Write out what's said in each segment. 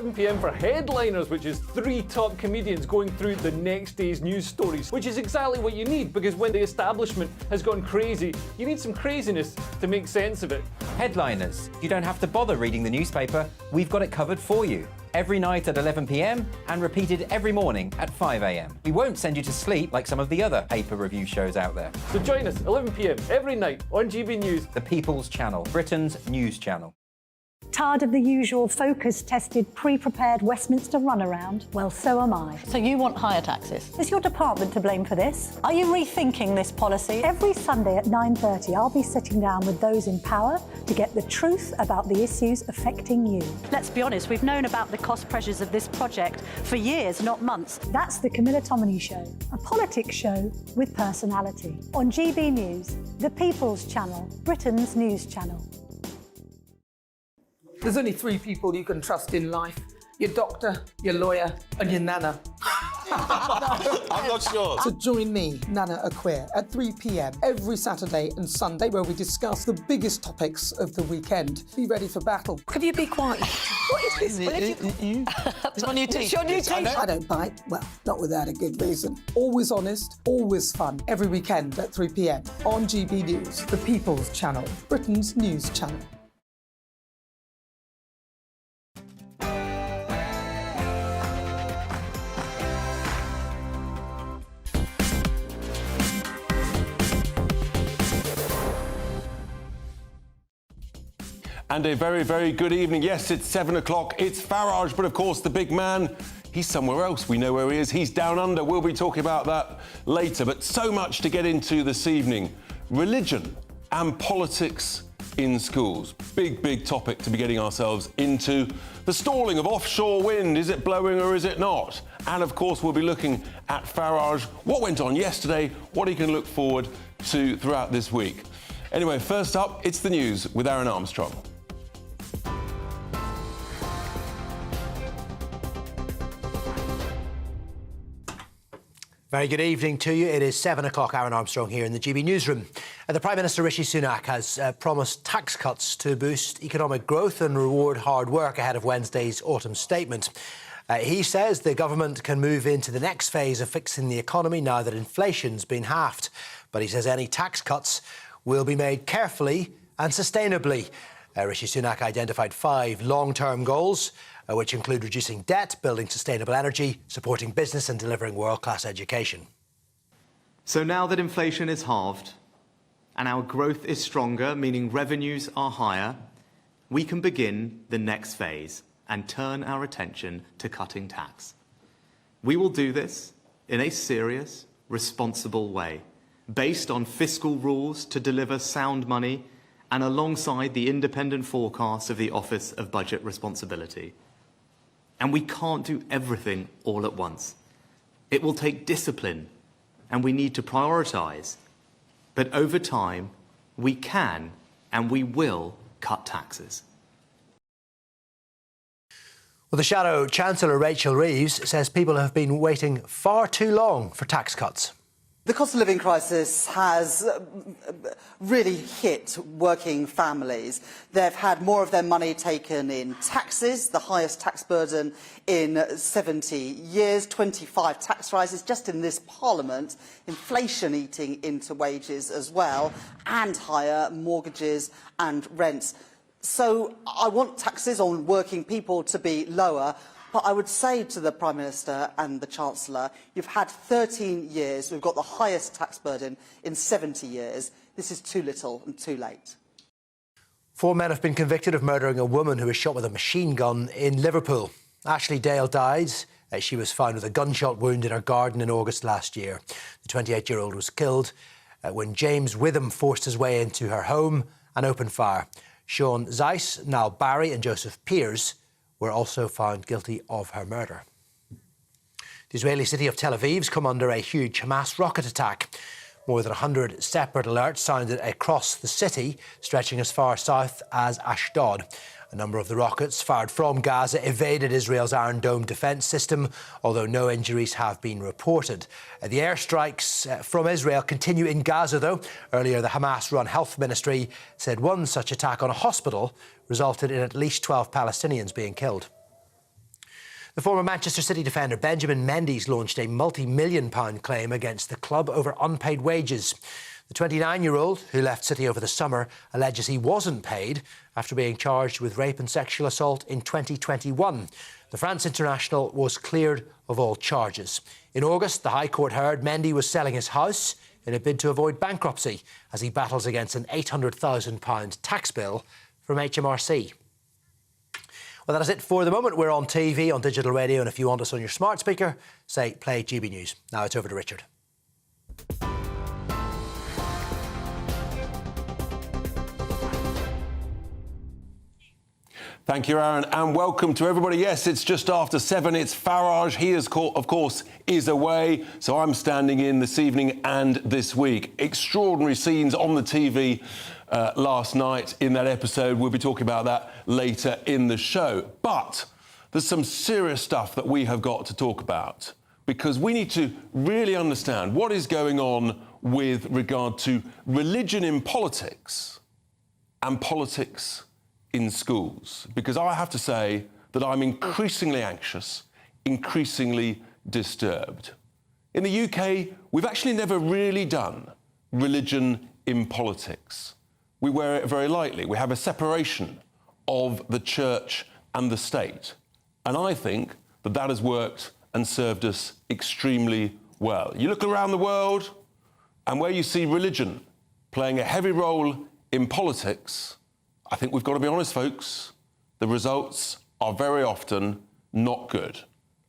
11 p.m. for Headliners, which is 3 top comedians going through the next day's news stories, which is exactly what you need, because when the establishment has gone crazy, you need some craziness to make sense of it. Headliners. You don't have to bother reading the newspaper. We've got it covered for you. Every night at 11 p.m. and repeated every morning at 5 a.m. We won't send you to sleep like some of the other paper review shows out there. So join us 11 p.m. every night on GB News. The People's Channel, Britain's news channel. Tired of the usual focus-tested, pre-prepared Westminster runaround? Well, so am I. So you want higher taxes? Is your department to blame for this? Are you rethinking this policy? Every Sunday at 9:30, I'll be sitting down with those in power to get the truth about the issues affecting you. Let's be honest, we've known about the cost pressures of this project for years, not months. That's the Camilla Tominey Show, a politics show with personality. On GB News, the People's Channel, Britain's news channel. There's only 3 people you can trust in life. Your doctor, your lawyer and your nana. I'm not sure. So join me, Nana Aquare, at 3 p.m. every Saturday and Sunday, where we discuss the biggest topics of the weekend. Be ready for battle. Could you be quiet? What is this? It's my new teeth. It's your new teeth. I don't bite. Well, not without a good reason. Always honest, always fun. Every weekend at 3 p.m. on GB News, the People's Channel, Britain's news channel. And a very, very good evening. Yes, it's 7 o'clock. It's Farage, but of course, the big man, he's somewhere else. We know where he is. He's down under. We'll be talking about that later. But so much to get into this evening. Religion and politics in schools. Big, big topic to be getting ourselves into. The stalling of offshore wind. Is it blowing or is it not? And of course, we'll be looking at Farage, what went on yesterday, what he can look forward to throughout this week. Anyway, first up, it's the news with Aaron Armstrong. Very good evening to you. It is 7 o'clock. Aaron Armstrong here in the GB newsroom. The Prime Minister Rishi Sunak has promised tax cuts to boost economic growth and reward hard work ahead of Wednesday's autumn statement. He says the government can move into the next phase of fixing the economy now that inflation's been halved. But he says any tax cuts will be made carefully and sustainably. Rishi Sunak identified 5 long-term goals, which include reducing debt, building sustainable energy, supporting business and delivering world-class education. So now that inflation is halved and our growth is stronger, meaning revenues are higher, we can begin the next phase and turn our attention to cutting tax. We will do this in a serious, responsible way, based on fiscal rules to deliver sound money and alongside the independent forecasts of the Office of Budget Responsibility. And we can't do everything all at once. It will take discipline, and we need to prioritise. But over time, we can and we will cut taxes. Well, the Shadow Chancellor, Rachel Reeves, says people have been waiting far too long for tax cuts. The cost of living crisis has really hit working families. They've had more of their money taken in taxes, the highest tax burden in 70 years, 25 tax rises just in this Parliament, inflation eating into wages as well, and higher mortgages and rents. So I want taxes on working people to be lower. But I would say to the Prime Minister and the Chancellor, you've had 13 years, we've got the highest tax burden in 70 years. This is too little and too late. 4 men have been convicted of murdering a woman who was shot with a machine gun in Liverpool. Ashley Dale died. She was found with a gunshot wound in her garden in August last year. The 28-year-old was killed when James Witham forced his way into her home and opened fire. Sean Zeiss, Niall Barry and Joseph Pearce were also found guilty of her murder. The Israeli city of Tel Aviv's come under a huge Hamas rocket attack. More than 100 separate alerts sounded across the city, stretching as far south as Ashdod. A number of the rockets fired from Gaza evaded Israel's Iron Dome defence system, although no injuries have been reported. The airstrikes from Israel continue in Gaza, though. Earlier, the Hamas-run health ministry said one such attack on a hospital resulted in at least 12 Palestinians being killed. The former Manchester City defender Benjamin Mendy's launched a multi-million-pound claim against the club over unpaid wages. The 29-year-old, who left City over the summer, alleges he wasn't paid after being charged with rape and sexual assault in 2021. The France international was cleared of all charges. In August, the High Court heard Mendy was selling his house in a bid to avoid bankruptcy as he battles against an £800,000 tax bill from HMRC. Well, that is it for the moment. We're on TV, on digital radio, and if you want us on your smart speaker, say play GB News. Now it's over to Richard. Thank you, Aaron, and welcome to everybody. Yes, it's just after 7. It's Farage. He, of course, is away, so I'm standing in this evening and this week. Extraordinary scenes on the TV last night in that episode. We'll be talking about that later in the show. But there's some serious stuff that we have got to talk about, because we need to really understand what is going on with regard to religion in politics and politics in schools, because I have to say that I'm increasingly anxious, increasingly disturbed. In the UK, we've actually never really done religion in politics. We wear it very lightly. We have a separation of the church and the state. And I think that that has worked and served us extremely well. You look around the world, and where you see religion playing a heavy role in politics, I think we've got to be honest, folks, the results are very often not good.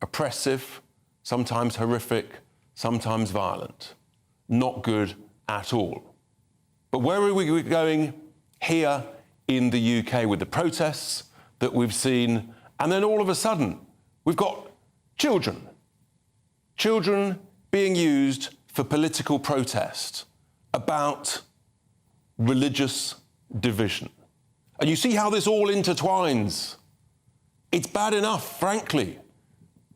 Oppressive, sometimes horrific, sometimes violent. Not good at all. But where are we going here in the UK with the protests that we've seen? And then all of a sudden, we've got children being used for political protest about religious division. And you see how this all intertwines. It's bad enough, frankly,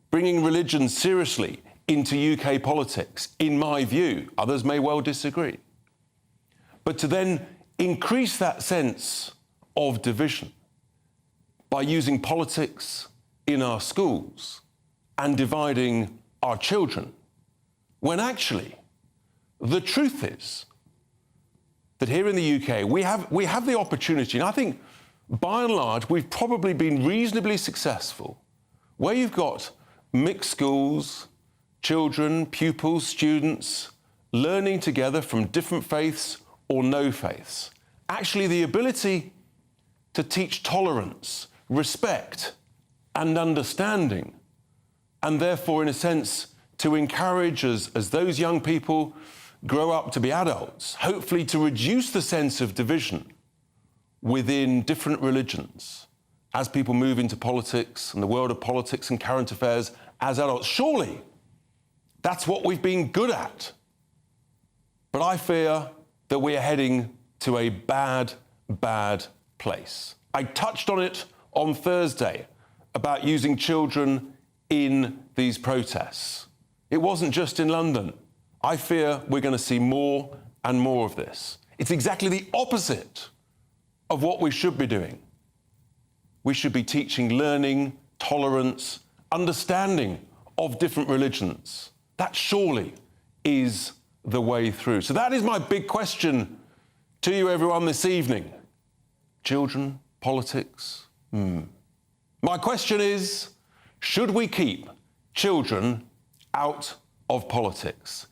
bringing religion seriously into UK politics, in my view. Others may well disagree. But to then increase that sense of division by using politics in our schools and dividing our children, when actually the truth is that here in the UK, we have the opportunity, and I think by and large we've probably been reasonably successful, where you've got mixed schools, children, pupils, students, learning together from different faiths or no faiths. Actually, the ability to teach tolerance, respect, and understanding, and therefore, in a sense, to encourage as those young people grow up to be adults, hopefully to reduce the sense of division within different religions as people move into politics and the world of politics and current affairs as adults. Surely that's what we've been good at. But I fear that we are heading to a bad, bad place. I touched on it on Thursday about using children in these protests. It wasn't just in London. I fear we're going to see more and more of this. It's exactly the opposite of what we should be doing. We should be teaching learning, tolerance, understanding of different religions. That surely is the way through. So that is my big question to you, everyone, this evening. Children, politics. My question is, should we keep children out of politics?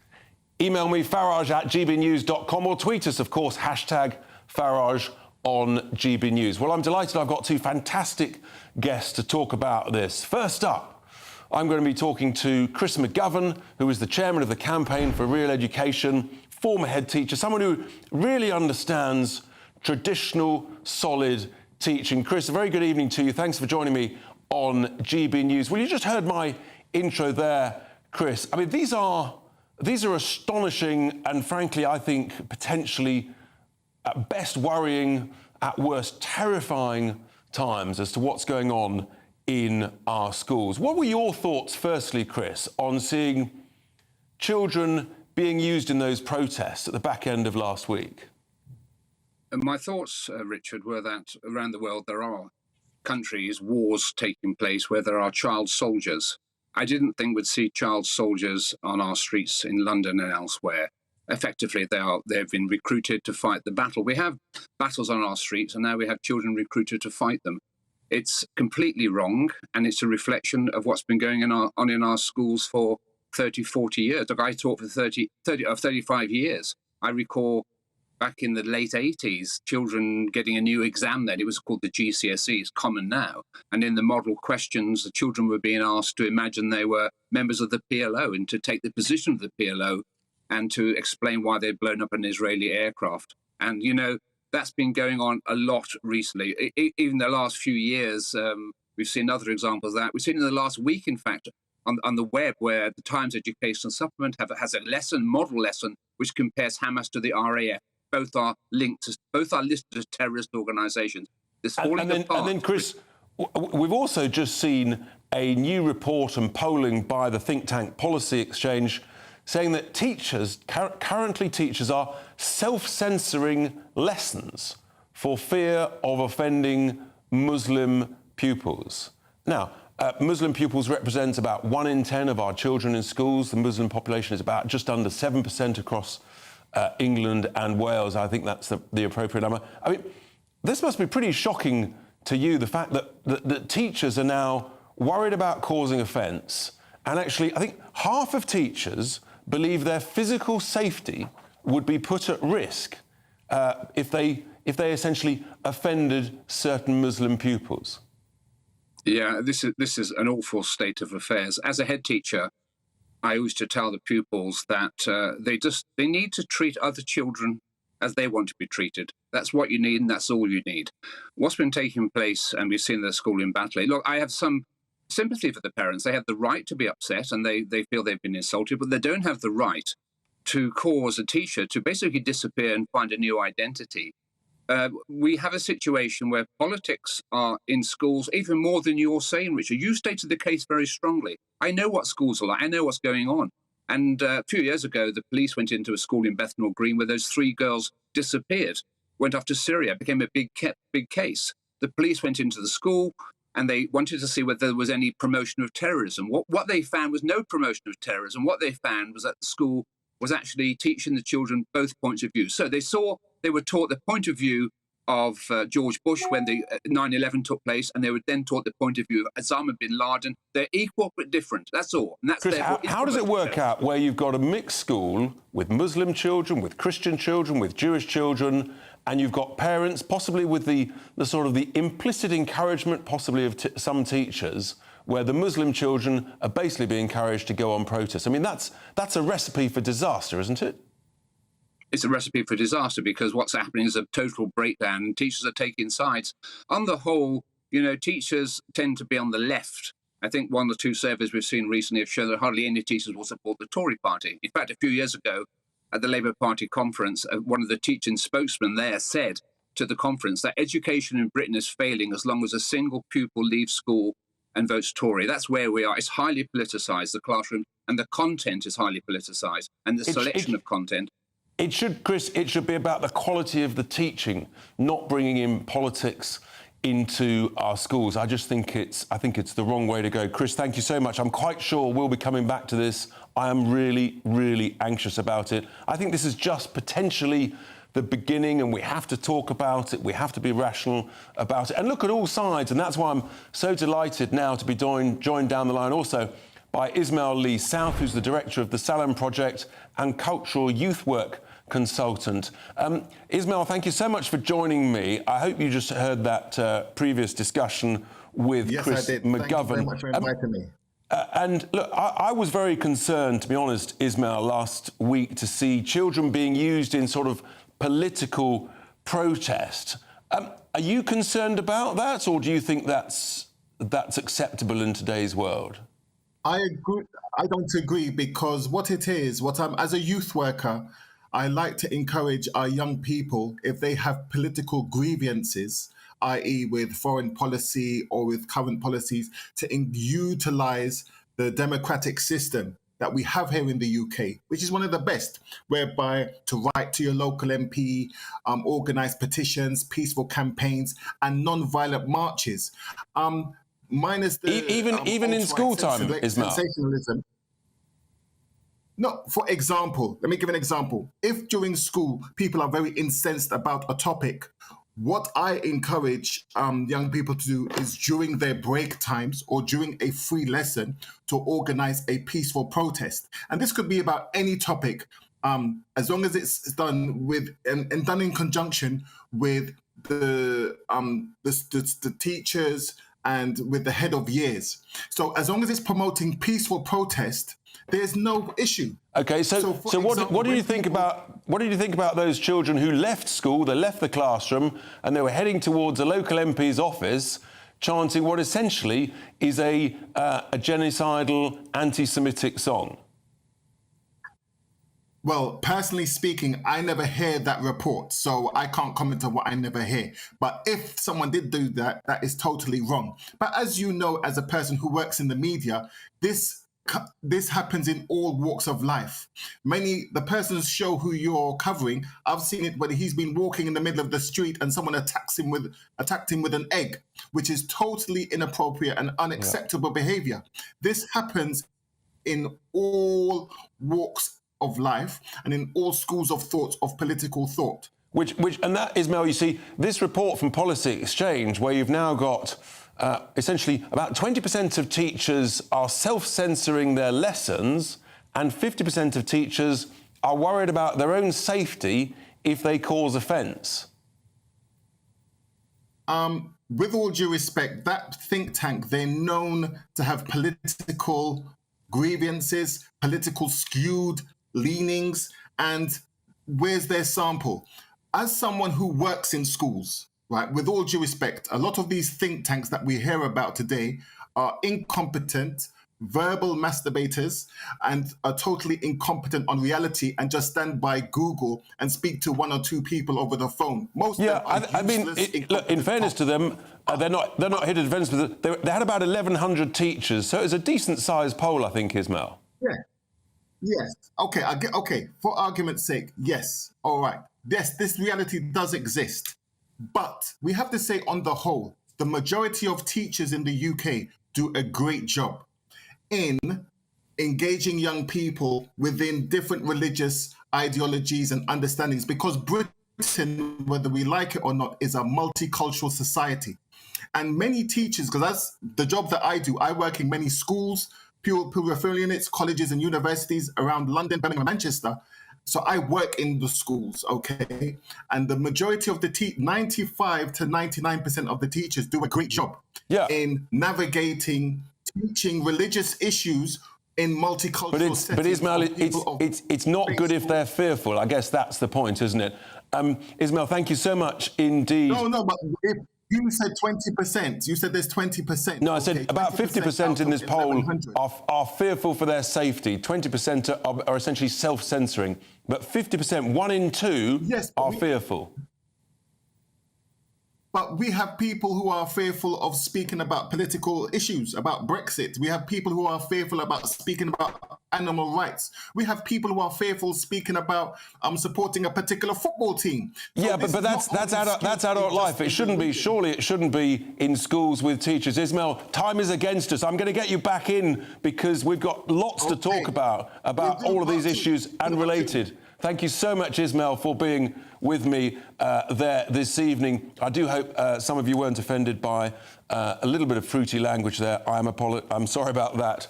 Email me, farage@gbnews.com, or tweet us, of course, #Farage on GB News. Well, I'm delighted I've got two fantastic guests to talk about this. First up, I'm going to be talking to Chris McGovern, who is the chairman of the Campaign for Real Education, former head teacher, someone who really understands traditional, solid teaching. Chris, a very good evening to you. Thanks for joining me on GB News. Well, you just heard my intro there, Chris. I mean, these are astonishing and, frankly, I think potentially at best worrying, at worst terrifying times as to what's going on in our schools. What were your thoughts, firstly, Chris, on seeing children being used in those protests at the back end of last week? My thoughts, Richard, were that around the world there are countries wars taking place where there are child soldiers. I didn't think we'd see child soldiers on our streets in London and elsewhere. Effectively, they've been recruited to fight the battle. We have battles on our streets, and now we have children recruited to fight them. It's completely wrong, and it's a reflection of what's been going on in our schools for 30, 40 years. Look, I taught for 35 years. I recall back in the late 80s, children getting a new exam then. It was called the GCSE. It's common now. And in the model questions, the children were being asked to imagine they were members of the PLO and to take the position of the PLO and to explain why they'd blown up an Israeli aircraft. And, you know, that's been going on a lot recently. Even the last few years, we've seen other examples of that. We've seen in the last week, in fact, on the web, where the Times Educational Supplement has a model lesson, which compares Hamas to the RAF. Both are listed as terrorist organisations. And then, Chris, we've also just seen a new report and polling by the think tank Policy Exchange saying that currently teachers are self-censoring lessons for fear of offending Muslim pupils. Now, Muslim pupils represent about 1 in 10 of our children in schools. The Muslim population is about just under 7% across England and Wales. I think that's the appropriate number. I mean, this must be pretty shocking to you, the fact that teachers are now worried about causing offence. And actually, I think half of teachers believe their physical safety would be put at risk if they essentially offended certain Muslim pupils. Yeah, this is an awful state of affairs. As a head teacher, I used to tell the pupils that they need to treat other children as they want to be treated. That's what you need, and that's all you need. What's been taking place, and we've seen the school in Batley. Look, I have some sympathy for the parents. They have the right to be upset, and they feel they've been insulted, but they don't have the right to cause a teacher to basically disappear and find a new identity. We have a situation where politics are in schools even more than you're saying, Richard. You stated the case very strongly. I know what schools are like. I know what's going on. And a few years ago, the police went into a school in Bethnal Green where those 3 girls disappeared, went off to Syria, became a big case. The police went into the school and they wanted to see whether there was any promotion of terrorism. What they found was no promotion of terrorism. What they found was that the school was actually teaching the children both points of view. So they were taught the point of view of George Bush when the 9/11 took place, and they were then taught the point of view of Osama bin Laden. They're equal but different. That's all. And that's Chris, how does it work out where you've got a mixed school with Muslim children, with Christian children, with Jewish children, and you've got parents, possibly with the sort of the implicit encouragement, possibly of some teachers, where the Muslim children are basically being encouraged to go on protest? I mean, that's a recipe for disaster, isn't it? It's a recipe for disaster, because what's happening is a total breakdown and teachers are taking sides. On the whole, you know, teachers tend to be on the left. I think 1 or 2 surveys we've seen recently have shown that hardly any teachers will support the Tory party. In fact, a few years ago at the Labour Party conference, one of the teaching spokesmen there said to the conference that education in Britain is failing as long as a single pupil leaves school and votes Tory. That's where we are. It's highly politicised, the classroom, and the content is highly politicised, and the selection of content. It should, Chris, it should be about the quality of the teaching, not bringing in politics into our schools. I think it's the wrong way to go. Chris, thank you so much. I'm quite sure we'll be coming back to this. I am really, really anxious about it. I think this is just potentially the beginning, and we have to talk about it. We have to be rational about it and look at all sides. And that's why I'm so delighted now to be joined down the line also by Ismail Lee South, who's the director of the Salem Project and cultural youth work consultant. Ismail, thank you so much for joining me. I hope you just heard that previous discussion with Chris McGovern. Thank you very much for inviting me. And look, I was very concerned, to be honest, Ismail, last week to see children being used in sort of political protest. Are you concerned about that, or do you think that's acceptable in today's world? I agree. I don't agree, because what it is, as a youth worker, I like to encourage our young people, if they have political grievances, i.e. with foreign policy or with current policies, to utilise the democratic system that we have here in the UK, which is one of the best, whereby to write to your local MP, organise petitions, peaceful campaigns, and non-violent marches. Minus the even in school time, Ismail. Sensationalism. No, for example, let me give an example. If during school people are very incensed about a topic, what I encourage young people to do is during their break times or during a free lesson to organize a peaceful protest. And this could be about any topic, as long as it's done with and done in conjunction with the teachers and with the head of years. So as long as it's promoting peaceful protest, there's no issue. Okay, so what do you think about those children who left school, they left the classroom, and they were heading towards a local MP's office, chanting what essentially is a genocidal, anti-Semitic song? Well, personally speaking, I never hear that report, so I can't comment on what I never hear. But if someone did do that, that is totally wrong. But as you know, as a person who works in the media, this happens in all walks of life. The persons show who you're covering. I've seen it when he's been walking in the middle of the street and someone attacked him with an egg, which is totally inappropriate and unacceptable behavior. This happens in all walks of life and in all schools of thought, of political thought. And that, Ismail, you see, this report from Policy Exchange, where you've now got essentially about 20% of teachers are self-censoring their lessons and 50% of teachers are worried about their own safety if they cause offence. With all due respect, that think tank, they're known to have political grievances, political skewed leanings, and where's their sample? As someone who works in schools, right, with all due respect, a lot of these think tanks that we hear about today are incompetent, verbal masturbators, and are totally incompetent on reality and just stand by Google and speak to one or two people over the phone. Most of them are look, in fairness to them, they're not here to defend them. They had about 1,100 teachers, so it was a decent-sized poll, I think, Ismail. Yeah. Yes. Okay. Okay. For argument's sake, yes. All right. Yes, this reality does exist. But we have to say, on the whole, the majority of teachers in the UK do a great job in engaging young people within different religious ideologies and understandings, because Britain, whether we like it or not, is a multicultural society. And many teachers, because that's the job that I do, I work in many schools, peripheral units, colleges and universities around London, Birmingham, Manchester. So I work in the schools, okay? And the majority of the 95 to 99% of the teachers do a great job in navigating, teaching religious issues in multicultural settings. But Ismail, it's not good if they're fearful. I guess that's the point, isn't it? Ismail, thank you so much indeed. No, but you said 20%. You said there's 20%. No, I said about 50% in this poll are fearful for their safety. 20% are essentially self-censoring. But 50%, 1 in 2, are fearful. But we have people who are fearful of speaking about political issues, about Brexit. We have people who are fearful about speaking about animal rights. We have people who are fearful speaking about supporting a particular football team. So yeah, but that's adult life. It shouldn't be. Surely it shouldn't be in schools with teachers. Ismail, time is against us. I'm going to get you back in because we've got lots to talk about all of these issues and related. Thank you so much, Ismail, for being with me there this evening. I do hope some of you weren't offended by a little bit of fruity language there. I'm sorry about that.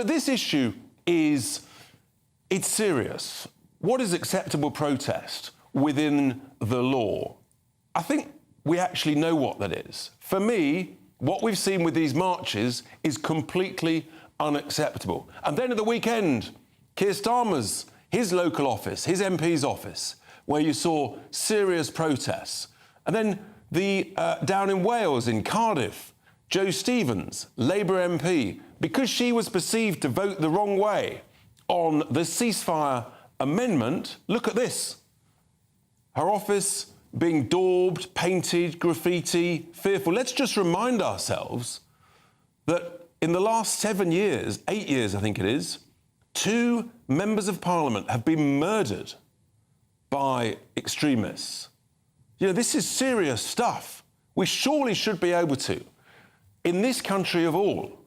This issue it's serious. What is acceptable protest within the law? I think we actually know what that is. For me, what we've seen with these marches is completely unacceptable. And then at the weekend, Keir Starmer's, his local office, his MP's office, where you saw serious protests. And then down in Wales, in Cardiff, Jo Stevens, Labour MP, because she was perceived to vote the wrong way on the ceasefire amendment, look at this. Her office being daubed, painted, graffiti, fearful. Let's just remind ourselves that in the last 7 years, 8 years I think it is, 2 members of parliament have been murdered by extremists. You know, this is serious stuff. We surely should be able to, in this country of all,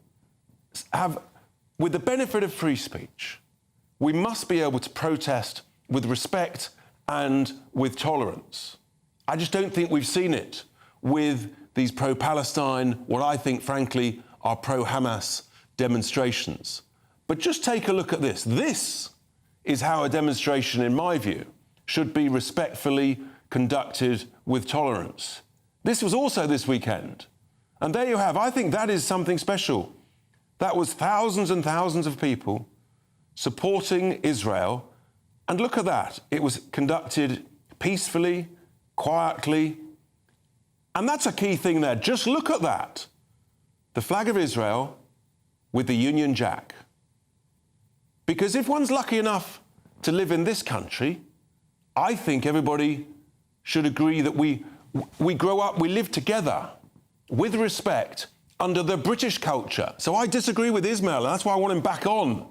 have, with the benefit of free speech, we must be able to protest with respect and with tolerance. I just don't think we've seen it with these pro-Palestine, what I think, frankly, are pro-Hamas demonstrations. But just take a look at this. This is how a demonstration, in my view, should be respectfully conducted with tolerance. This was also this weekend. And there you have, I think that is something special. That was thousands and thousands of people supporting Israel. And look at that. It was conducted peacefully, quietly. And that's a key thing there. Just look at that. The flag of Israel with the Union Jack. Because if one's lucky enough to live in this country, I think everybody should agree that we grow up, we live together with respect under the British culture. So I disagree with Ismail, and that's why I want him back on.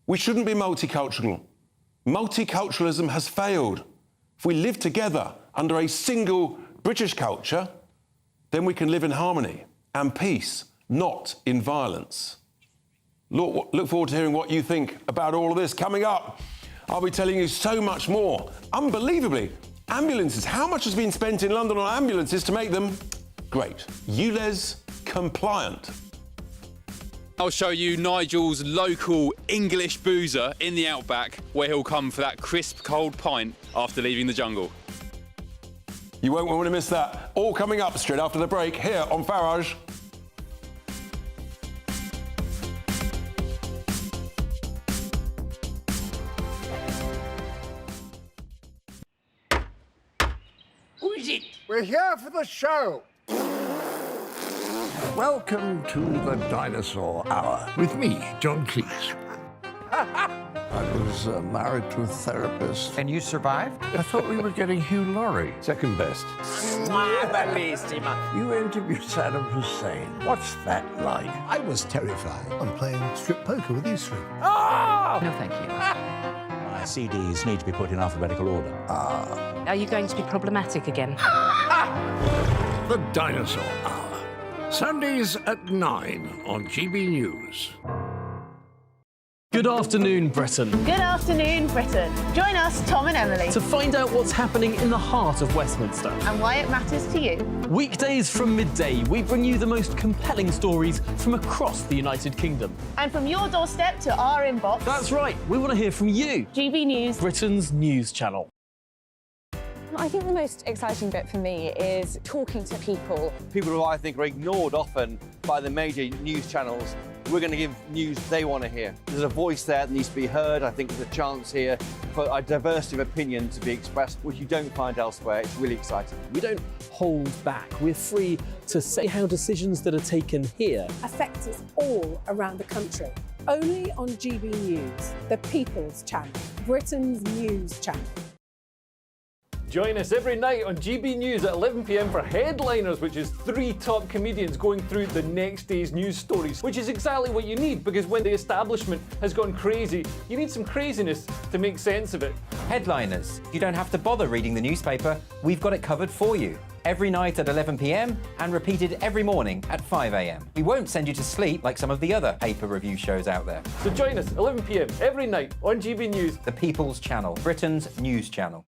We shouldn't be multicultural. Multiculturalism has failed. If we live together under a single British culture, then we can live in harmony and peace, not in violence. Look forward to hearing what you think about all of this. Coming up, I'll be telling you so much more. Unbelievably, ambulances. How much has been spent in London on ambulances to make them great? ULEZ compliant. I'll show you Nigel's local English boozer in the outback, where he'll come for that crisp, cold pint after leaving the jungle. You won't want to miss that. All coming up straight after the break here on Farage. Who is it? We're here for the show. Welcome to the Dinosaur Hour with me, John Cleese. I was married to a therapist. And you survived? I thought we were getting Hugh Laurie. Second best. You interviewed Saddam Hussein. What's that like? I was terrified. I'm playing strip poker with you three. Oh! No, thank you. My CDs need to be put in alphabetical order. Are you going to be problematic again? The Dinosaur Hour. Sundays at 9 on GB News. Good afternoon, Britain. Good afternoon, Britain. Join us, Tom and Emily, To find out what's happening in the heart of Westminster. and why it matters to you. Weekdays from midday, we bring you the most compelling stories from across the United Kingdom. And from your doorstep to our inbox, That's right, we want to hear from you, GB News. Britain's news channel. I think the most exciting bit for me is talking to people. People who I think are ignored often by the major news channels. We're going to give news they want to hear. There's a voice there that needs to be heard. I think there's a chance here for a diversity of opinion to be expressed, which you don't find elsewhere. It's really exciting. We don't hold back. We're free to say how decisions that are taken here affect us all around the country. Only on GB News, the People's Channel, Britain's news channel. Join us every night on GB News at 11 p.m. for Headliners, which is 3 top comedians going through the next day's news stories, which is exactly what you need, because when the establishment has gone crazy, you need some craziness to make sense of it. Headliners. You don't have to bother reading the newspaper. We've got it covered for you. Every night at 11 p.m. and repeated every morning at 5 a.m. We won't send you to sleep like some of the other paper review shows out there. So join us 11 p.m. every night on GB News. The People's Channel, Britain's news channel.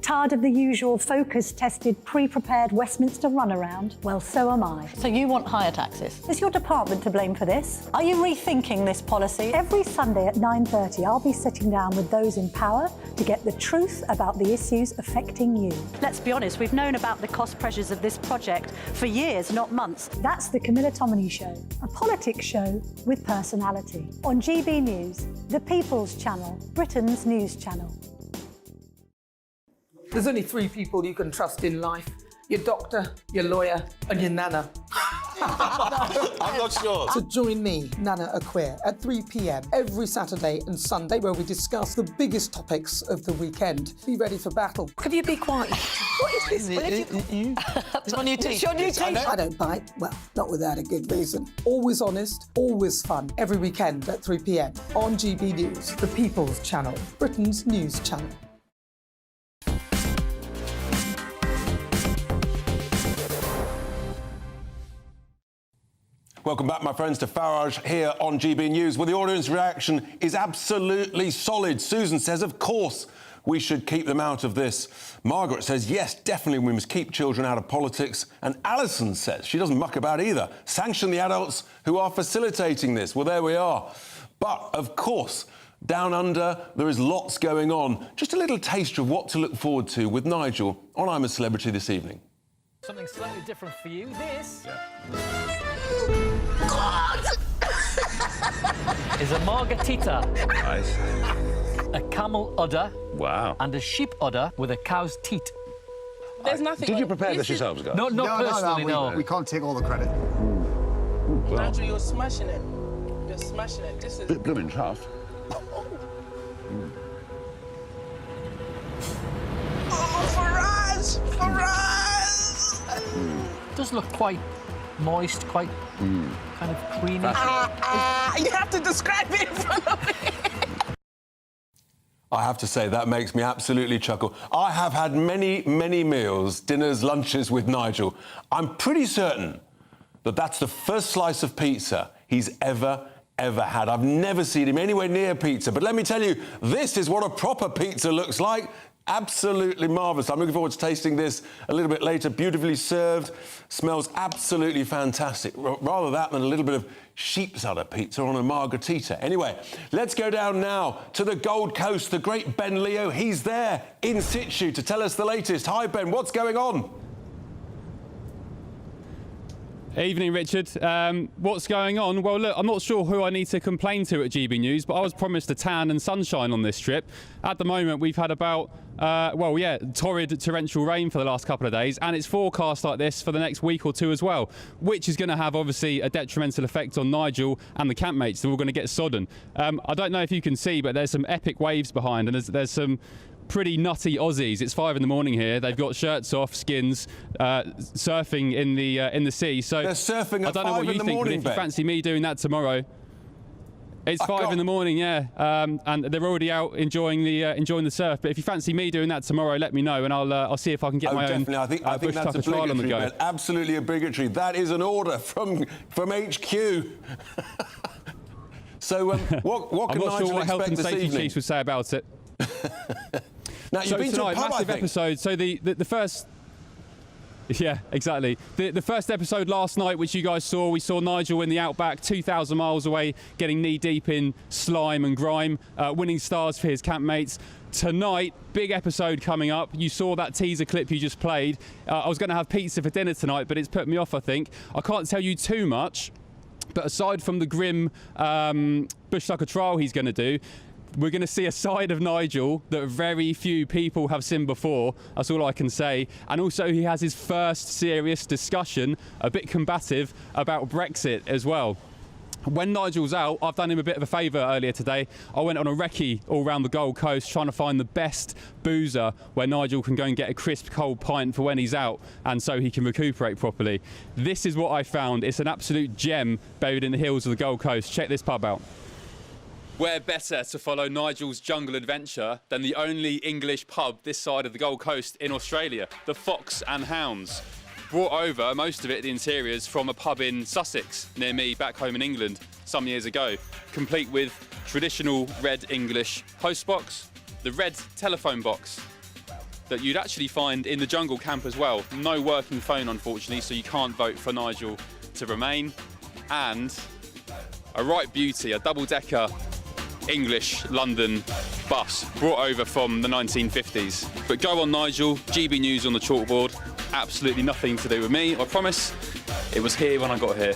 Tired of the usual focus-tested, pre-prepared Westminster runaround? Well, so am I. So you want higher taxes? Is your department to blame for this? Are you rethinking this policy? Every Sunday at 9:30, I'll be sitting down with those in power to get the truth about the issues affecting you. Let's be honest, we've known about the cost pressures of this project for years, not months. That's the Camilla Tominey Show, a politics show with personality. On GB News, the People's Channel, Britain's news channel. There's only 3 people you can trust in life. Your doctor, your lawyer, and your nana. I'm not sure. So join me, Nana Acquia, at 3 p.m. every Saturday and Sunday, where we discuss the biggest topics of the weekend. Be ready for battle. Could you be quiet? What is this? It's my new teeth. It's your new teeth. I don't bite. Well, not without a good reason. Always honest, always fun. Every weekend at 3 p.m. on GB News, the People's Channel, Britain's news channel. Welcome back, my friends, to Farage here on GB News, where the audience reaction is absolutely solid. Susan says, of course, we should keep them out of this. Margaret says, yes, definitely we must keep children out of politics. And Alison says, she doesn't muck about either. Sanction the adults who are facilitating this. Well, there we are. But, of course, down under, there is lots going on. Just a little taster of what to look forward to with Nigel on I'm a Celebrity this evening. Something slightly different for you. This is a margarita. Nice. A camel udder. Wow. And a sheep udder with a cow's teat. There's nothing. Did you prepare this yourselves, guys? Not personally, no. We can't take all the credit. Nigel, you're smashing it. You're smashing it. This is. Bit blooming tough. Oh, Farage! Farage! Does look quite moist, quite kind of creamy. You have to describe it in front of me. I have to say, that makes me absolutely chuckle. I have had many, many meals, dinners, lunches with Nigel. I'm pretty certain that that's the first slice of pizza he's ever had. I've never seen him anywhere near pizza. But let me tell you, this is what a proper pizza looks like. Absolutely marvellous. I'm looking forward to tasting this a little bit later. Beautifully served. Smells absolutely fantastic. Rather that than a little bit of sheep's udder pizza on a margarita. Anyway, let's go down now to the Gold Coast. The great Ben Leo, he's there in situ to tell us the latest. Hi, Ben, what's going on? Evening, Richard. What's going on? Well, look, I'm not sure who I need to complain to at GB News, but I was promised a tan and sunshine on this trip. At the moment, we've had about, torrid torrential rain for the last couple of days, and it's forecast like this for the next week or two as well, which is going to have, obviously, a detrimental effect on Nigel and the campmates. They're all going to get sodden. I don't know if you can see, but there's some epic waves behind, and there's some pretty nutty Aussies. It's 5 in the morning here. They've got shirts off, skins, surfing in the sea. So they're surfing at 5 in the morning. I don't know what you think, but if you fancy me doing that tomorrow, it's 5 in the morning, yeah. And they're already out enjoying the surf. But if you fancy me doing that tomorrow, let me know, and I'll see if I can get my own I think bush that's tucker trial on the go. Absolutely obligatory. That is an order from HQ. So what can I'm not sure what health and safety evening? chiefs would say about it. Now, you've been tonight, to a pub, massive episode. So the first, yeah, exactly. The first episode last night, which you guys saw, we saw Nigel in the outback, 2,000 miles away, getting knee deep in slime and grime, winning stars for his campmates. Tonight, big episode coming up. You saw that teaser clip you just played. I was going to have pizza for dinner tonight, but it's put me off, I think. I can't tell you too much, but aside from the grim bush tucker trial he's going to do, we're going to see a side of Nigel that very few people have seen before. That's all I can say. And also he has his first serious discussion, a bit combative, about Brexit as well. When Nigel's out, I've done him a bit of a favour earlier today. I went on a recce all around the Gold Coast trying to find the best boozer where Nigel can go and get a crisp cold pint for when he's out and so he can recuperate properly. This is what I found. It's an absolute gem buried in the hills of the Gold Coast. Check this pub out. Where better to follow Nigel's jungle adventure than the only English pub this side of the Gold Coast in Australia, the Fox and Hounds. Brought over, most of it, the interiors, from a pub in Sussex, near me, back home in England, some years ago, complete with traditional red English postbox, the red telephone box that you'd actually find in the jungle camp as well. No working phone, unfortunately, so you can't vote for Nigel to remain. And a right beauty, a double-decker English London bus brought over from the 1950s. But go on, Nigel, GB News on the chalkboard. Absolutely nothing to do with me, I promise. It was here when I got here.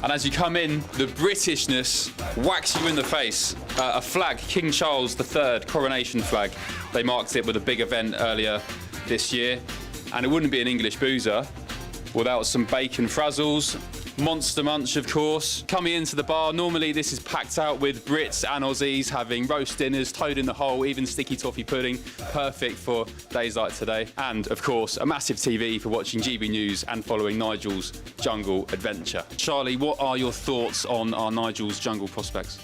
And as you come in, the Britishness whacks you in the face. A flag, King Charles III coronation flag. They marked it with a big event earlier this year. And it wouldn't be an English boozer without some bacon frazzles, Monster Munch, of course. Coming into the bar, normally this is packed out with Brits and Aussies having roast dinners, toad in the hole, even sticky toffee pudding. Perfect for days like today. And, of course, a massive TV for watching GB News and following Nigel's jungle adventure. Charlie, what are your thoughts on our Nigel's jungle prospects?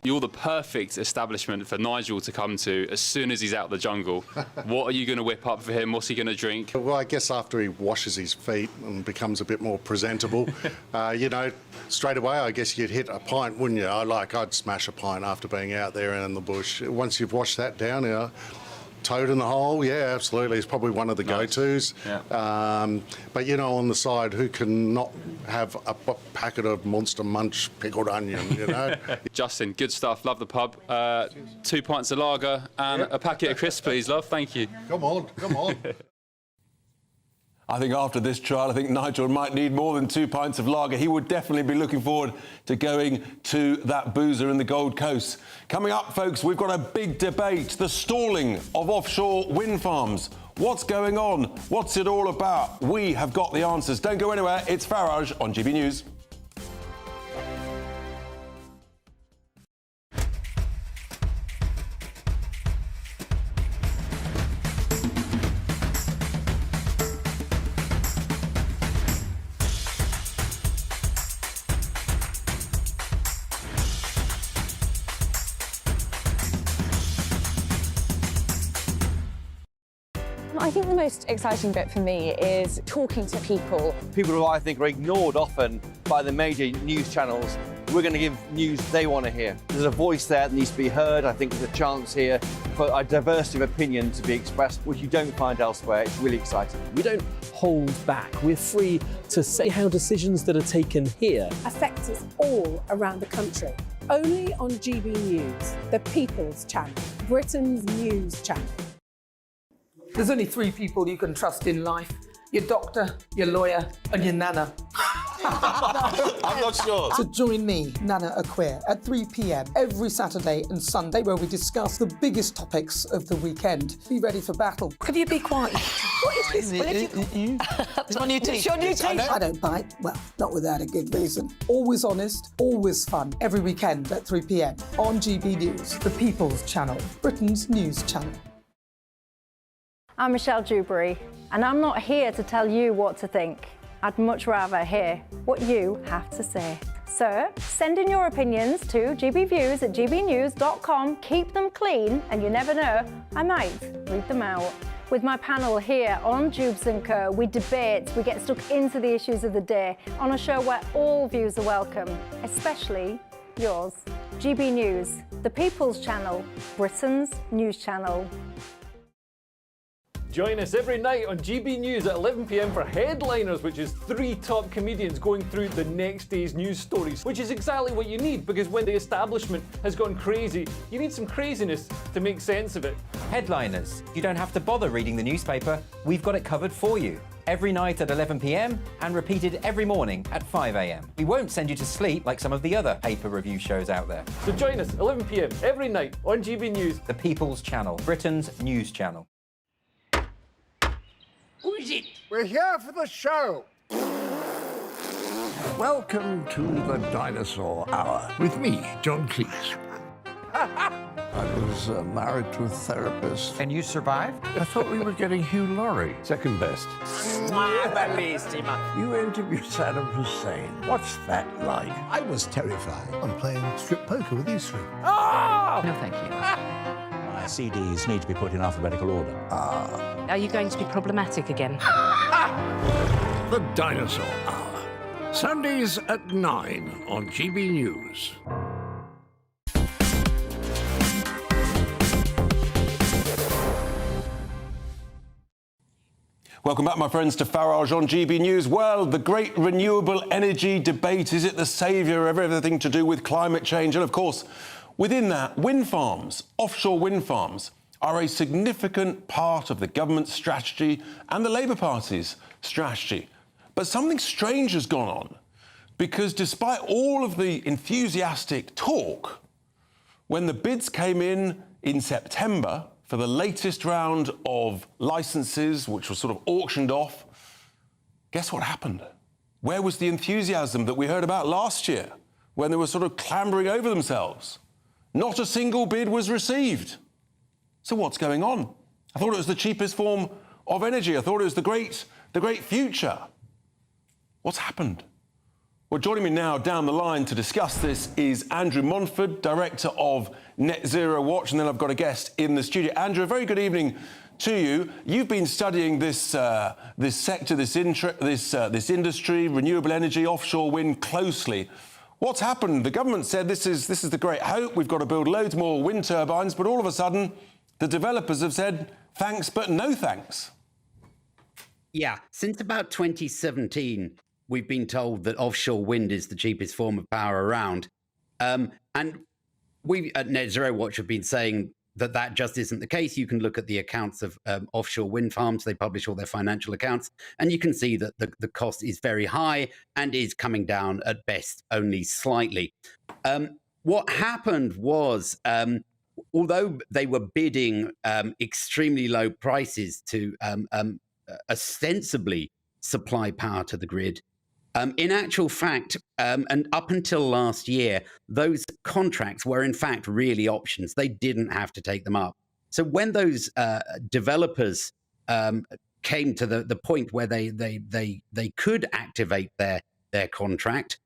You're the perfect establishment for Nigel to come to as soon as he's out of the jungle. What are you going to whip up for him? What's he going to drink? Well, I guess after he washes his feet and becomes a bit more presentable, you know, straight away, I guess you'd hit a pint, wouldn't you? I'd smash a pint after being out there and in the bush. Once you've washed that down, you know, toad in the hole, yeah, absolutely. It's probably one of the go-tos. Yeah. But, you know, on the side, who can not have a packet of Monster Munch pickled onion, you know? Justin, good stuff. Love the pub. 2 pints of lager and a packet of crisps, please, love. Thank you. Come on, come on. I think after this trial, I think Nigel might need more than 2 pints of lager. He would definitely be looking forward to going to that boozer in the Gold Coast. Coming up, folks, we've got a big debate, the stalling of offshore wind farms. What's going on? What's it all about? We have got the answers. Don't go anywhere. It's Farage on GB News. I think the most exciting bit for me is talking to people. People who I think are ignored often by the major news channels. We're going to give news they want to hear. There's a voice there that needs to be heard. I think there's a chance here for a diversity of opinion to be expressed, which you don't find elsewhere. It's really exciting. We don't hold back. We're free to say how decisions that are taken here affect us all around the country. Only on GB News, the People's Channel, Britain's news channel. There's only 3 people you can trust in life. Your doctor, your lawyer and your nana. I'm not sure. So join me, Nana Aquia, at 3 p.m. every Saturday and Sunday where we discuss the biggest topics of the weekend. Be ready for battle. Could you be quiet? What is this? It's my new t-shirt. It's your new t-shirt. I don't bite. Well, not without a good reason. Always honest, always fun. Every weekend at 3 p.m. on GB News, the People's Channel, Britain's news channel. I'm Michelle Dewberry, and I'm not here to tell you what to think. I'd much rather hear what you have to say. So send in your opinions to gbviews@gbnews.com. Keep them clean, and you never know, I might read them out. With my panel here on Jubes & Co, we debate, we get stuck into the issues of the day on a show where all views are welcome, especially yours. GB News, the People's Channel, Britain's news channel. Join us every night on GB News at 11 p.m. for Headliners, which is 3 top comedians going through the next day's news stories, which is exactly what you need, because when the establishment has gone crazy, you need some craziness to make sense of it. Headliners. You don't have to bother reading the newspaper. We've got it covered for you. Every night at 11 p.m. and repeated every morning at 5 a.m. We won't send you to sleep like some of the other paper review shows out there. So join us 11 p.m. every night on GB News, the People's Channel, Britain's news channel. Who is it? We're here for the show. Welcome to the Dinosaur Hour with me, John Cleese. I was married to a therapist. And you survived? I thought we were getting Hugh Laurie. Second best. You interviewed Saddam Hussein. What's that like? I was terrified. I'm playing strip poker with you three. Oh! No, thank you. My CDs need to be put in alphabetical order. Are you going to be problematic again? The Dinosaur Hour. Sundays at 9 on GB News. Welcome back, my friends, to Farage on GB News. Well, the great renewable energy debate, is it the saviour of everything to do with climate change? And of course, within that, wind farms, offshore wind farms, are a significant part of the government's strategy and the Labour Party's strategy. But something strange has gone on, because despite all of the enthusiastic talk, when the bids came in September for the latest round of licences, which was sort of auctioned off, guess what happened? Where was the enthusiasm that we heard about last year when they were sort of clambering over themselves? Not a single bid was received. So what's going on? I thought it was the cheapest form of energy. I thought it was the great future. What's happened? Well, joining me now down the line to discuss this is Andrew Montford, Director of Net Zero Watch, and then I've got a guest in the studio. Andrew, a very good evening to you. You've been studying this sector, this industry, renewable energy, offshore wind, closely. What's happened? The government said this is the great hope. We've got to build loads more wind turbines, but all of a sudden, the developers have said thanks, but no thanks. Yeah, since about 2017, we've been told that offshore wind is the cheapest form of power around. And we at Net Zero Watch have been saying that that just isn't the case. You can look at the accounts of offshore wind farms. They publish all their financial accounts, and you can see that the cost is very high and is coming down at best only slightly. What happened was, although they were bidding extremely low prices to ostensibly supply power to the grid, in actual fact, and up until last year, those contracts were in fact really options. They didn't have to take them up. So when those developers came to the point where they could activate their contract,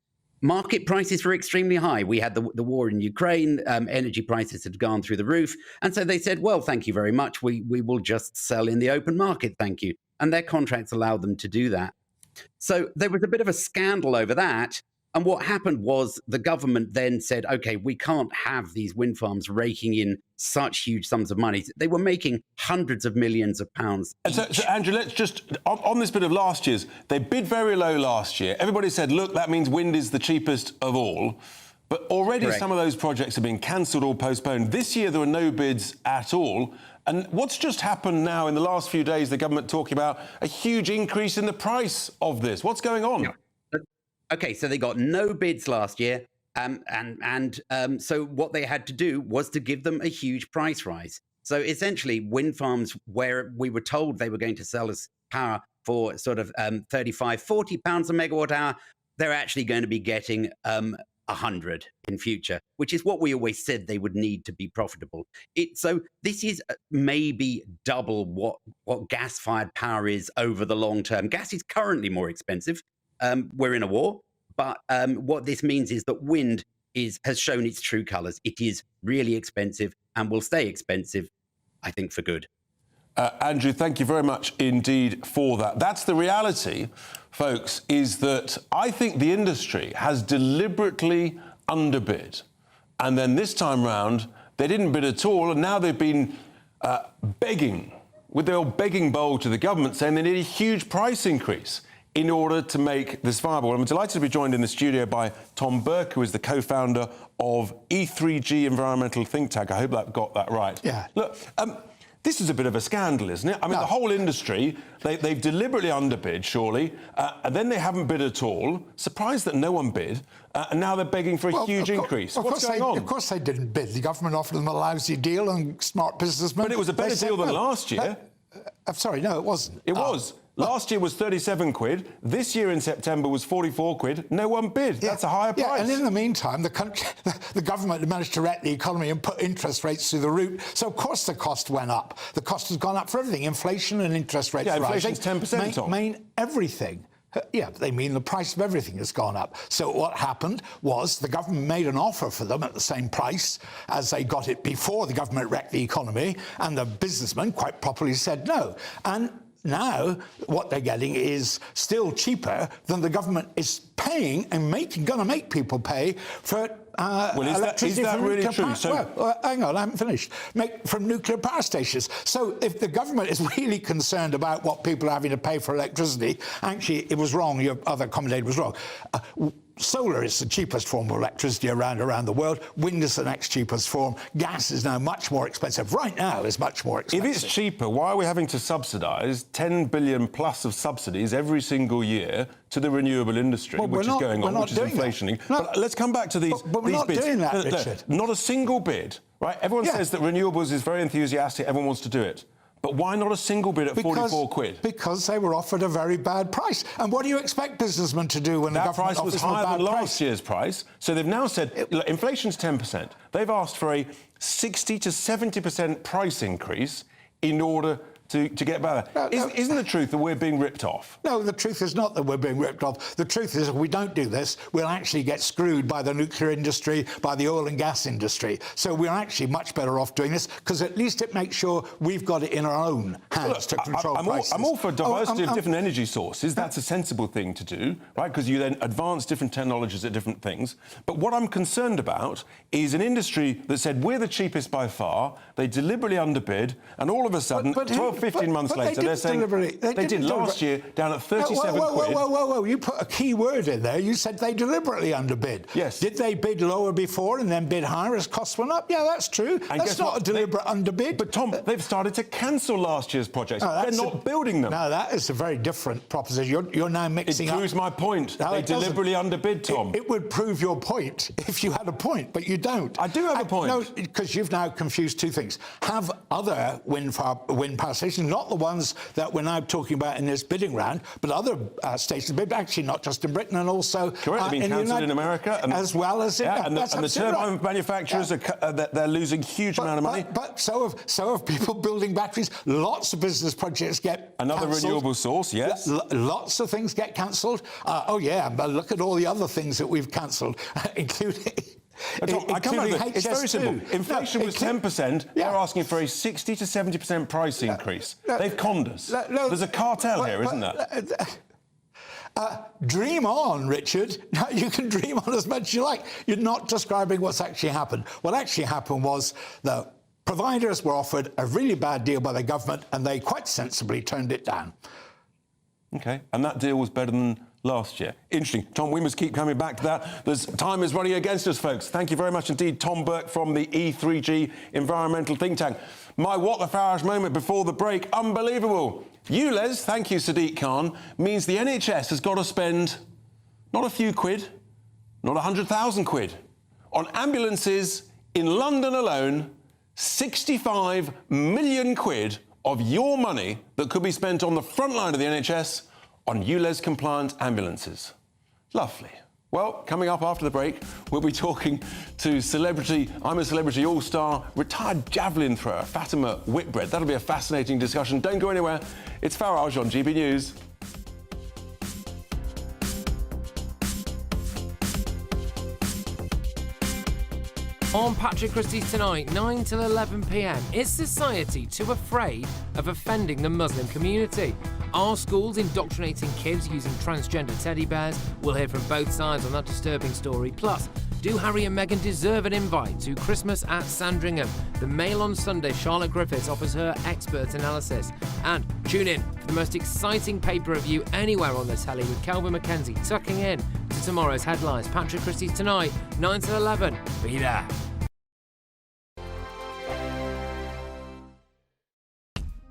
market prices were extremely high. We had the war in Ukraine, energy prices had gone through the roof. And so they said, well, thank you very much. We will just sell in the open market, thank you. And their contracts allowed them to do that. So there was a bit of a scandal over that. And what happened was the government then said, OK, we can't have these wind farms raking in such huge sums of money. They were making hundreds of millions of pounds. So Andrew, let's just, on this bit of last year's, they bid very low last year. Everybody said, look, that means wind is the cheapest of all. But already Correct. Some of those projects have been cancelled or postponed. This year, there were no bids at all. And what's just happened now in the last few days, the government talking about a huge increase in the price of this. What's going on? Yeah. OK, so they got no bids last year. So what they had to do was to give them a huge price rise. So essentially, wind farms where we were told they were going to sell us power for sort of 35, 40 pounds a megawatt hour, they're actually going to be getting 100 in future, which is what we always said they would need to be profitable. So this is maybe double what gas-fired power is over the long term. Gas is currently more expensive. We're in a war, but what this means is that wind has shown its true colours. It is really expensive and will stay expensive, I think, for good. Andrew, thank you very much indeed for that. That's the reality, folks, is that I think the industry has deliberately underbid. And then this time round, they didn't bid at all. And now they've been begging, with their old begging bowl to the government, saying they need a huge price increase in order to make this viable. I'm delighted to be joined in the studio by Tom Burke, who is the co-founder of E3G Environmental Think Tank. I hope I've got that right. Yeah. Look, this is a bit of a scandal, isn't it? I mean, the whole industry, they've deliberately underbid, surely, and then they haven't bid at all. Surprised that no one bid, and now they're begging for a huge increase. What's going on? Of course they didn't bid. The government offered them a lousy deal, and smart businessmen... But it was a better deal than last year. I'm sorry, no, it wasn't. It was. Last year was 37 quid. This year in September was 44 quid. No one bid. Yeah, that's a higher price. And in the meantime, the government managed to wreck the economy and put interest rates through the roof. So, of course, the cost went up. The cost has gone up for everything. Inflation and interest rates rising. Inflation's 10%, Tom. Mean everything. Yeah, they mean the price of everything has gone up. So what happened was the government made an offer for them at the same price as they got it before the government wrecked the economy, and the businessmen quite properly said no. And now what they're getting is still cheaper than the government is paying and going to make people pay for electricity. Is that really true? Well, hang on, I haven't finished. From nuclear power stations. So if the government is really concerned about what people are having to pay for electricity, actually, it was wrong. Your other commentator was wrong. Solar is the cheapest form of electricity around the world. Wind is the next cheapest form. Gas is now much more expensive. Right now is much more expensive. If it's cheaper, why are we having to subsidise 10 billion plus of subsidies every single year to the renewable industry, which is going on, which is inflationing? No, but let's come back to these but we're not bids. Doing that, Richard. Not a single bid, right? Everyone says that renewables is very enthusiastic. Everyone wants to do it. But why not a single bid at 44 quid? Because they were offered a very bad price. And what do you expect businessmen to do when the government price was offers them a higher bad than price? last year's price? So they've now said, look, inflation's 10%. They've asked for a 60 to 70% price increase in order to get better. Isn't the truth that we're being ripped off? No, the truth is not that we're being ripped off. The truth is if we don't do this, we'll actually get screwed by the nuclear industry, by the oil and gas industry. So we're actually much better off doing this because at least it makes sure we've got it in our own hands to control prices. I'm all for diversity of different energy sources. That's a sensible thing to do, right? Because you then advance different technologies at different things. But what I'm concerned about is an industry that said we're the cheapest by far, they deliberately underbid, and all of a sudden, 15 months later, they're saying they did last year down at 37 quid. Whoa, you put a key word in there. You said they deliberately underbid. Yes. Did they bid lower before and then bid higher as costs went up? Yeah, that's true. And that's not a deliberate underbid. But Tom, they've started to cancel last year's projects. They're not building them. No, that is a very different proposition. You're now mixing up. It proves my point. No, they deliberately underbid, Tom. It would prove your point if you had a point, but you don't. I do have a point. No, because you've now confused two things. Have other wind power stations, not the ones that we're now talking about in this bidding round, but other stations, but actually not just in Britain and also being cancelled in America, as well as in and the turbine manufacturers they're losing huge amount of money. But so have people building batteries. Lots of business projects get another cancelled. Renewable source. Yes, lots of things get cancelled. But look at all the other things that we've cancelled, including. It's very simple. Inflation was 10%. They're asking for a 60 to 70% price increase. They've conned us. There's a cartel here, isn't there? Dream on, Richard. You can dream on as much as you like. You're not describing what's actually happened. What actually happened was the providers were offered a really bad deal by the government and they quite sensibly turned it down. OK, and that deal was better than last year. Interesting. Tom, we must keep coming back to that. Time is running against us, folks. Thank you very much indeed, Tom Burke from the E3G Environmental Think Tank. My What the Farage moment before the break. Unbelievable. ULEZ, thank you, Sadiq Khan, means the NHS has got to spend not a few quid, not 100,000 quid, on ambulances in London alone, 65 million quid of your money that could be spent on the front line of the NHS on ULEZ-compliant ambulances. Lovely. Well, coming up after the break, we'll be talking to I'm a Celebrity All-Star, retired javelin thrower, Fatima Whitbread. That'll be a fascinating discussion. Don't go anywhere. It's Farage on GB News. On Patrick Christie's tonight, 9 till 11 p.m, is society too afraid of offending the Muslim community? Are schools indoctrinating kids using transgender teddy bears? We'll hear from both sides on that disturbing story. Plus, do Harry and Meghan deserve an invite to Christmas at Sandringham? The Mail on Sunday, Charlotte Griffiths offers her expert analysis. And tune in for the most exciting pay-per-view anywhere on the telly with Kelvin Mackenzie tucking in to tomorrow's headlines. Patrick Christie's tonight, 9 till 11. Be there.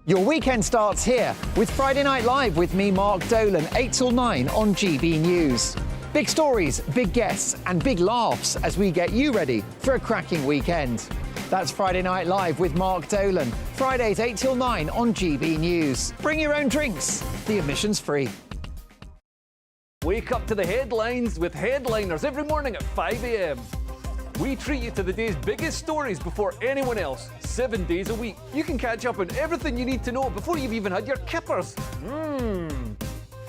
Your weekend starts here with Friday Night Live with me, Mark Dolan, 8 till 9 on GB News. Big stories, big guests and big laughs as we get you ready for a cracking weekend. That's Friday Night Live with Mark Dolan. Fridays 8 till 9 on GB News. Bring your own drinks. The admission's free. Wake up to the headlines with Headliners every morning at 5 a.m. We treat you to the day's biggest stories before anyone else, 7 days a week. You can catch up on everything you need to know before you've even had your kippers.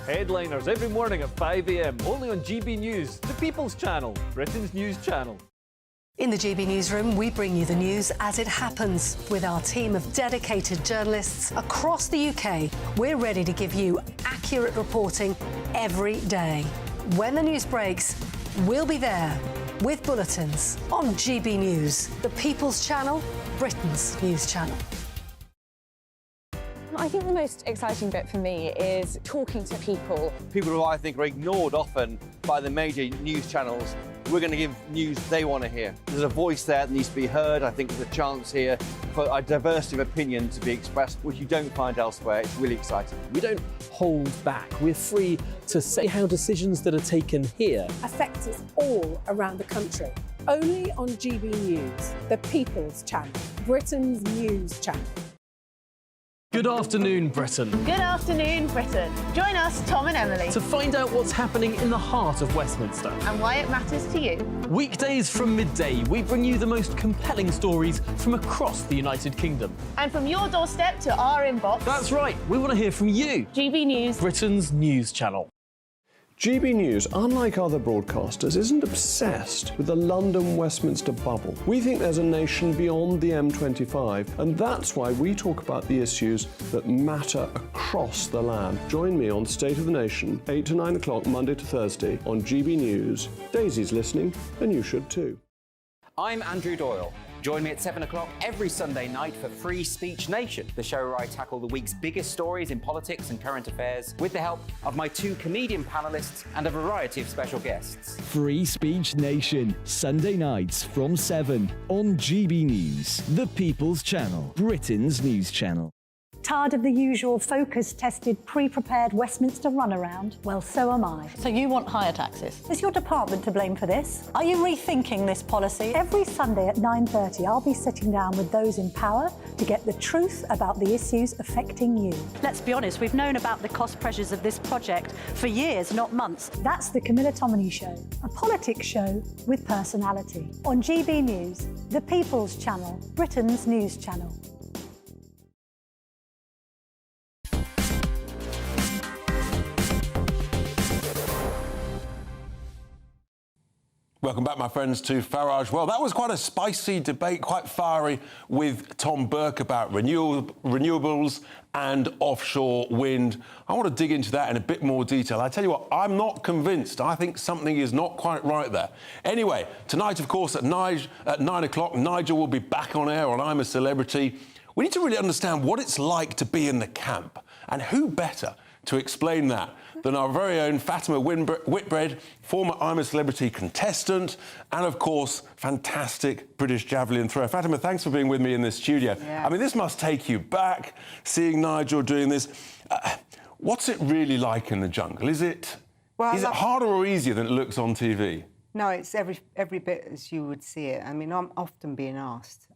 Headliners every morning at 5 a.m, only on GB News, the People's Channel, Britain's news channel. In the GB Newsroom, we bring you the news as it happens. With our team of dedicated journalists across the UK, we're ready to give you accurate reporting every day. When the news breaks, we'll be there with bulletins on GB News, the People's Channel, Britain's news channel. I think the most exciting bit for me is talking to people. People who I think are ignored often by the major news channels. We're going to give news they want to hear. There's a voice there that needs to be heard. I think there's a chance here for a diversity of opinion to be expressed, which you don't find elsewhere. It's really exciting. We don't hold back. We're free to say how decisions that are taken here affect us all around the country. Only on GB News, the People's Channel, Britain's news channel. Good afternoon, Britain. Good afternoon, Britain. Join us, Tom and Emily, To find out what's happening in the heart of Westminster. and why it matters to you. Weekdays from midday, we bring you the most compelling stories from across the United Kingdom. And from your doorstep to our inbox. That's right, we want to hear from you. GB News, Britain's news channel. GB News, unlike other broadcasters, isn't obsessed with the London-Westminster bubble. We think there's a nation beyond the M25, and that's why we talk about the issues that matter across the land. Join me on State of the Nation, 8 to 9 o'clock, Monday to Thursday, on GB News. Daisy's listening, and you should too. I'm Andrew Doyle. Join me at 7 o'clock every Sunday night for Free Speech Nation, the show where I tackle the week's biggest stories in politics and current affairs with the help of my 2 comedian panellists and a variety of special guests. Free Speech Nation, Sunday nights from 7 on GB News, the People's Channel, Britain's news channel. Tired of the usual focus-tested, pre-prepared Westminster runaround? Well, so am I. So you want higher taxes? Is your department to blame for this? Are you rethinking this policy? Every Sunday at 9:30, I'll be sitting down with those in power to get the truth about the issues affecting you. Let's be honest, we've known about the cost pressures of this project for years, not months. That's the Camilla Tominey Show, a politics show with personality. On GB News, the People's Channel, Britain's news channel. Welcome back, my friends, to Farage. Well, that was quite a spicy debate, quite fiery, with Tom Burke about renewables and offshore wind. I want to dig into that in a bit more detail. I tell you what, I'm not convinced. I think something is not quite right there. Anyway, tonight, of course, at 9 o'clock, Nigel will be back on air on I'm a Celebrity. We need to really understand what it's like to be in the camp, and who better to explain that than our very own Fatima Whitbread, former I'm a Celebrity contestant, and of course, fantastic British javelin thrower. Fatima, thanks for being with me in this studio. Yeah. I mean, this must take you back, seeing Nigel doing this. What's it really like in the jungle? Is it harder or easier than it looks on TV? No, it's every bit as you would see it. I mean, I'm often being asked,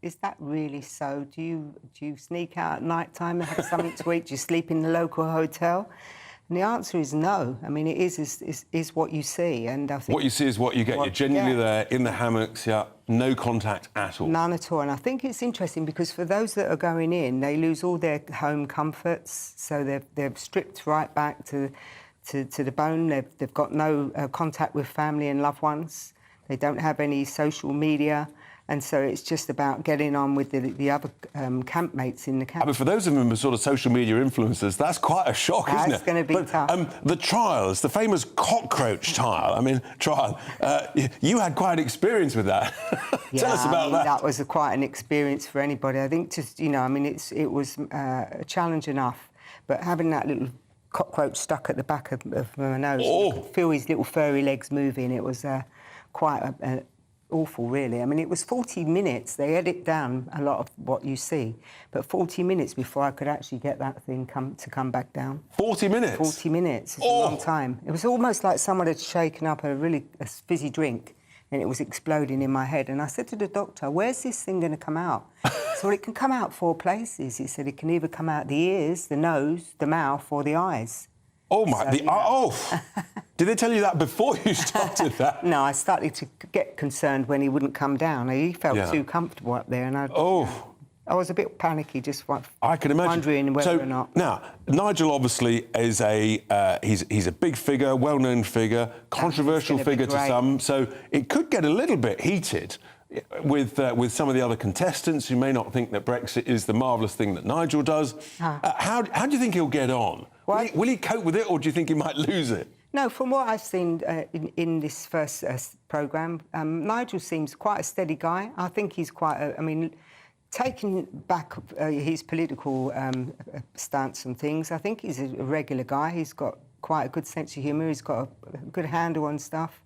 is that really so? Do you sneak out at night time and have something to eat? Do you sleep in the local hotel? And the answer is no. I mean, it is what you see. And I think what you see is what you get. You're genuinely there in the hammocks, no contact at all. None at all. And I think it's interesting because for those that are going in, they lose all their home comforts. So they're stripped right back to the bone. They've got no contact with family and loved ones. They don't have any social media. And so it's just about getting on with the other campmates in the camp. But for those of them who are sort of social media influencers, that's quite a shock, isn't it? That's going to be tough. The trials, the famous cockroach trial, you had quite experience with that. Tell us about that. That was quite an experience for anybody. I think it was a challenge enough, but having that little cockroach stuck at the back of my nose, you could feel his little furry legs moving. It was quite awful, really. I mean, it was 40 minutes. They edit down a lot of what you see, but 40 minutes before I could actually get that thing to come back down. 40 minutes? 40 minutes. It's a long time. It was almost like someone had shaken up a fizzy drink and it was exploding in my head. And I said to the doctor, where's this thing going to come out? So it can come out 4 places. He said it can either come out the ears, the nose, the mouth, or the eyes. Oh, my... Did they tell you that before you started that? No, I started to get concerned when he wouldn't come down. He felt too comfortable up there, and I was a bit panicky, just I can imagine. Wondering whether or not. Now, Nigel obviously is he's a big figure, well-known figure, controversial figure to some, so it could get a little bit heated with some of the other contestants who may not think that Brexit is the marvellous thing that Nigel does. How do you think he'll get on? Will he cope with it, or do you think he might lose it? No, from what I've seen in this first programme, Nigel seems quite a steady guy. I think he's taking back his political stance and things, I think he's a regular guy. He's got quite a good sense of humour. He's got a good handle on stuff.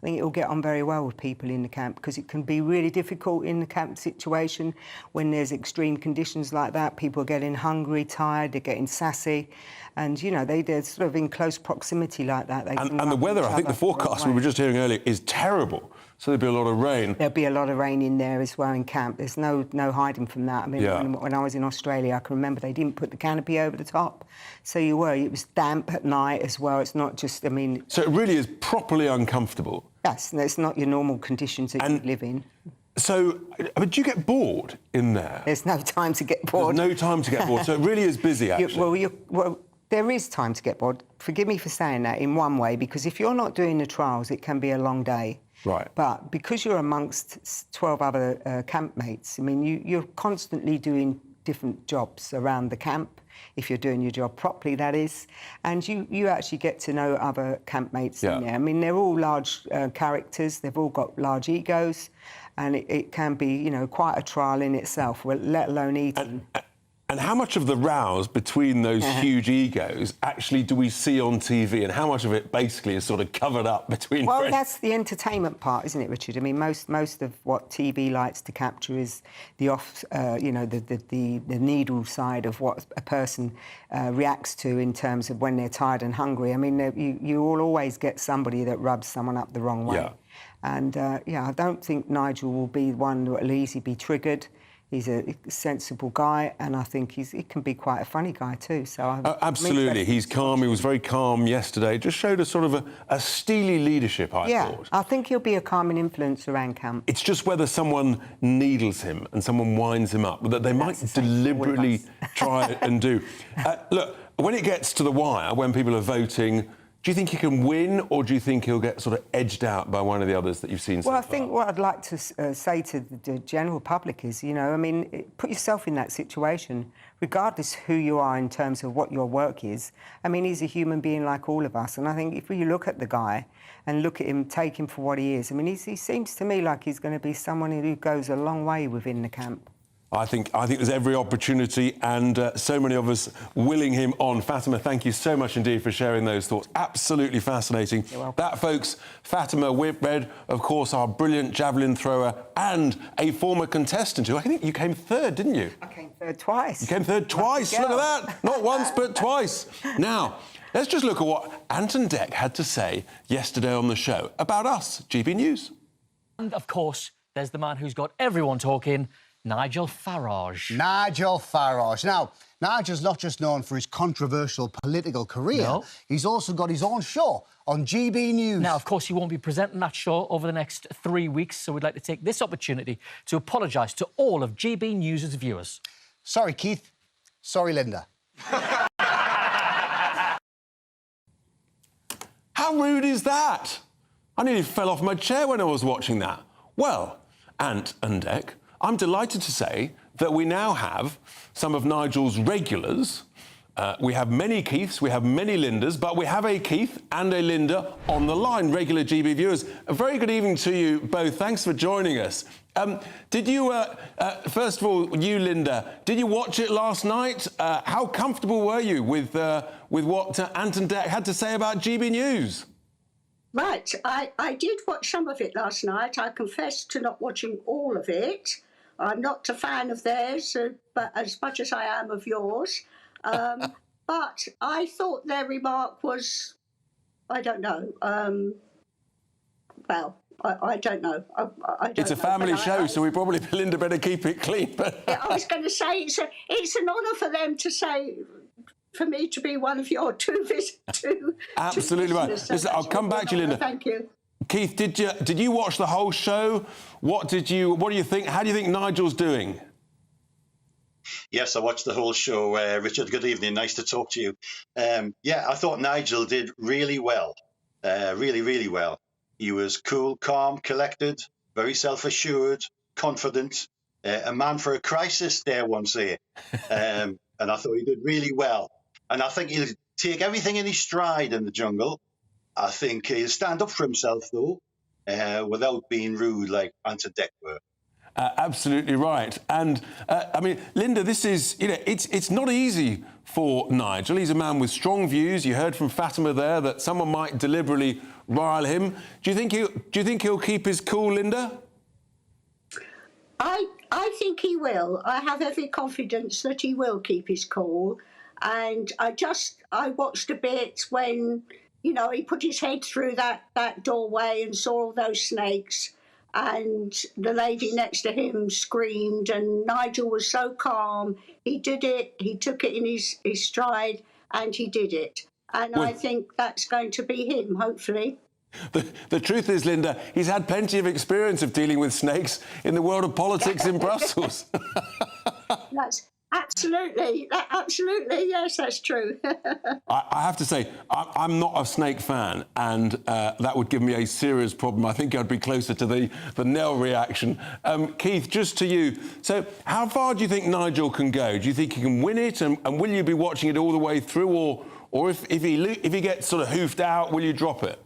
I think it'll get on very well with people in the camp, because it can be really difficult in the camp situation when there's extreme conditions like that. People are getting hungry, tired, they're getting sassy, and, you know, they're sort of in close proximity like that. And the weather, I think the forecast we were just hearing earlier, is terrible. So there'll be a lot of rain. There'll be a lot of rain in there as well in camp. There's no hiding from that. I mean, when I was in Australia, I can remember they didn't put the canopy over the top. So it was damp at night as well. It's not just, I mean... So it really is properly uncomfortable. Yes, it's not your normal conditions that you live in. So, but do you get bored in there? There's no time to get bored. There's no time to get bored, so it really is busy, actually. Well, there is time to get bored. Forgive me for saying that in one way, because if you're not doing the trials, it can be a long day. Right. But because you're amongst 12 other campmates, I mean, you're constantly doing different jobs around the camp, if you're doing your job properly, that is. And you actually get to know other campmates in there. I mean, they're all large characters. They've all got large egos. And it can be, you know, quite a trial in itself, let alone eating. And how much of the rows between those huge egos actually do we see on TV, and how much of it basically is sort of covered up between Well, friends? that's the entertainment part, isn't it, Richard? I mean, most of what TV likes to capture is the the needle side of what a person reacts to in terms of when they're tired and hungry. I mean, you will always get somebody that rubs someone up the wrong way. Yeah. And, I don't think Nigel will be one that will easily be triggered. He's a sensible guy, and I think he can be quite a funny guy too. So absolutely, he's calm. He was very calm yesterday. Just showed us sort of a steely leadership, I thought. I think he'll be a calming influence around camp. It's just whether someone needles him and someone winds him up, that they might deliberately try and do. Look, when it gets to the wire, when people are voting, do you think he can win, or do you think he'll get sort of edged out by one of the others that you've seen so far? Well, I think what I'd like to say to the general public is, you know, I mean, put yourself in that situation, regardless who you are in terms of what your work is. I mean, he's a human being like all of us, and I think if you look at the guy and look at him, take him for what he is, I mean, he seems to me like he's going to be someone who goes a long way within the camp. I think there's every opportunity, and so many of us willing him on. Fatima, thank you so much indeed for sharing those thoughts. Absolutely fascinating. You're welcome. That, folks, Fatima Whitbread, of course, our brilliant javelin thrower and a former contestant who I think you came third, didn't you? I came third twice. You came third twice. Look at that. Not once, but twice. Now, let's just look at what Anton Deck had to say yesterday on the show about us, GB News. And, of course, there's the man who's got everyone talking, Nigel Farage. Nigel Farage. Now, Nigel's not just known for his controversial political career. No. He's also got his own show on GB News. Now, of course, he won't be presenting that show over the next 3 weeks, so we'd like to take this opportunity to apologise to all of GB News' viewers. Sorry, Keith. Sorry, Linda. How rude is that? I nearly fell off my chair when I was watching that. Well, Ant and Deck, I'm delighted to say that we now have some of Nigel's regulars. We have many Keiths, we have many Lindas, but we have a Keith and a Linda on the line, regular GB viewers. A very good evening to you both. Thanks for joining us. Did you, first of all, you, Linda, did you watch it last night? How comfortable were you with what Ant and Deck had to say about GB News? Right, I did watch some of it last night. I confess to not watching all of it. I'm not a fan of theirs, but as much as I am of yours. But I thought their remark was, I don't know. Well, I don't know. I don't it's a family show, so we probably, Linda, better keep it clean. I was going to say it's an honour for them to say, for me to be one of your two Absolutely right. Listen, I'll come back to you, Linda. Thank you. Keith, did you watch the whole show? What do you think? How do you think Nigel's doing? Yes, I watched the whole show. Richard, good evening. Nice to talk to you. Yeah, I thought Nigel did really well. Really, really well. He was cool, calm, collected, very self-assured, confident. A man for a crisis, dare one say. And I thought he did really well. And I think he'll take everything in his stride in the jungle. I think he'll stand up for himself, though, without being rude like Anton Deck were. Absolutely right. And, I mean, Linda, this is, it's not easy for Nigel. He's a man with strong views. You heard from Fatima there that someone might deliberately rile him. Do you think he'll keep his cool, Linda? I think he will. I have every confidence that he will keep his cool. And I watched a bit when, you know, he put his head through that doorway and saw all those snakes, and the lady next to him screamed, and Nigel was so calm. He did it. He took it in his stride, and he did it. And I think that's going to be him, hopefully. The truth is, Linda, he's had plenty of experience of dealing with snakes in the world of politics in Brussels. That's absolutely, yes, that's true. I have to say, I'm not a snake fan, and that would give me a serious problem. I think I'd be closer to the Nell reaction. Keith, just to you. So how far do you think Nigel can go? Do you think he can win it, and will you be watching it all the way through, or if he gets sort of hoofed out, will you drop it?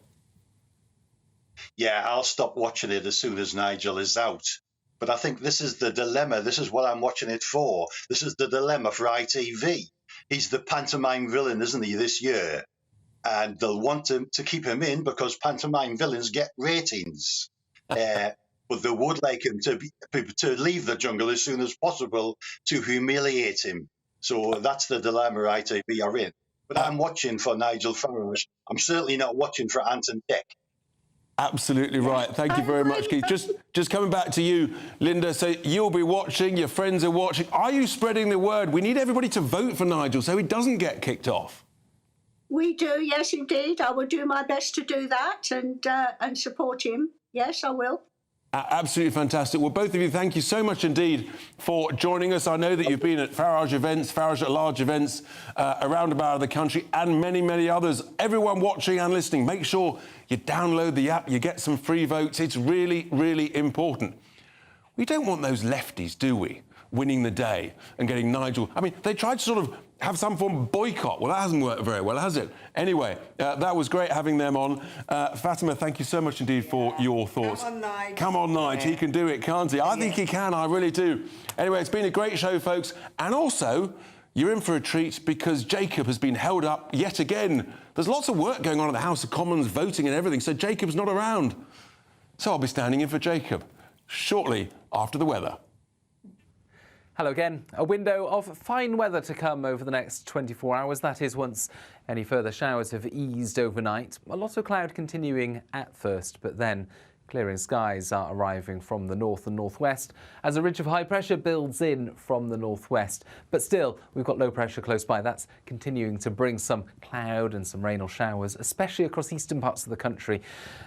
Yeah, I'll stop watching it as soon as Nigel is out. But I think this is the dilemma. This is what I'm watching it for. This is the dilemma for ITV. He's the pantomime villain, isn't he, this year? And they'll want to keep him in because pantomime villains get ratings. But they would like him to leave the jungle as soon as possible to humiliate him. So that's the dilemma ITV are in. But I'm watching for Nigel Farage. I'm certainly not watching for Anton Deck. Absolutely right. Thank you very much, Keith. Just coming back to you, Linda. So you'll be watching, your friends are watching. Are you spreading the word? We need everybody to vote for Nigel so he doesn't get kicked off. We do, yes, indeed. I will do my best to do that and support him. Yes, I will. Absolutely fantastic. Well, both of you, thank you so much indeed for joining us. I know that you've been at Farage events, Farage at Large events around about the country, and many, many others. Everyone watching and listening, make sure you download the app, you get some free votes. It's really, really important. We don't want those lefties, do we, winning the day and getting Nigel. I mean, they tried to sort of have some form of boycott. Well, that hasn't worked very well, has it? Anyway, that was great having them on. Fatima, thank you so much indeed for your thoughts. Come on, Nige. Come on, Nige. He can do it, can't he? I think he can, I really do. Anyway, it's been a great show, folks. And also, you're in for a treat because Jacob has been held up yet again. There's lots of work going on in the House of Commons, voting and everything, so Jacob's not around. So I'll be standing in for Jacob shortly after the weather. Hello again. A window of fine weather to come over the next 24 hours. That is once any further showers have eased overnight. A lot of cloud continuing at first, but then clearing skies are arriving from the north and northwest as a ridge of high pressure builds in from the northwest. But still, we've got low pressure close by. That's continuing to bring some cloud and some rain or showers, especially across eastern parts of the country.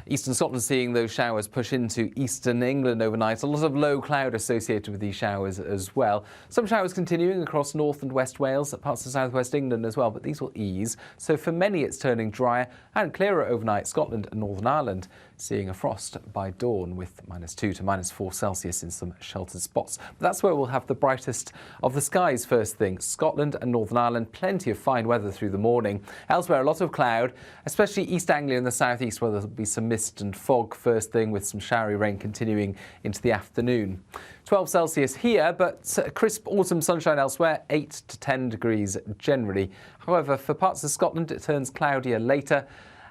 Eastern Scotland seeing those showers push into eastern England overnight. A lot of low cloud associated with these showers as well. Some showers continuing across north and west Wales, parts of southwest England as well, but these will ease. So for many, it's turning drier and clearer overnight. Scotland and Northern Ireland seeing a frost by dawn with -2 to -4 Celsius in some sheltered spots. But that's where we'll have the brightest of the skies first thing. Scotland and Northern Ireland, plenty of fine weather through the morning. Elsewhere, a lot of cloud, especially East Anglia in the southeast, where there'll be some mist and fog first thing with some showery rain continuing into the afternoon. 12 Celsius here, but crisp autumn sunshine elsewhere, 8 to 10 degrees generally. However, for parts of Scotland, it turns cloudier later,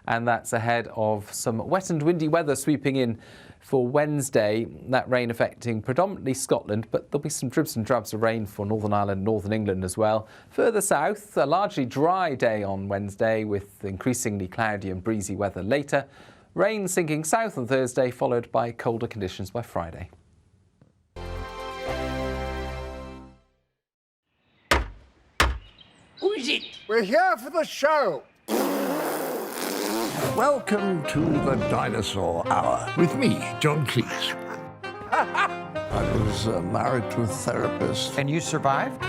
and that's ahead of some wet and windy weather sweeping in for Wednesday. That rain affecting predominantly Scotland, but there'll be some dribs and drabs of rain for Northern Ireland, Northern England as well. Further south, a largely dry day on Wednesday with increasingly cloudy and breezy weather later. Rain sinking south on Thursday, followed by colder conditions by Friday. Who is it? We're here for the show. Welcome to the Dinosaur Hour with me, John Cleese. I was married to a therapist. And you survived?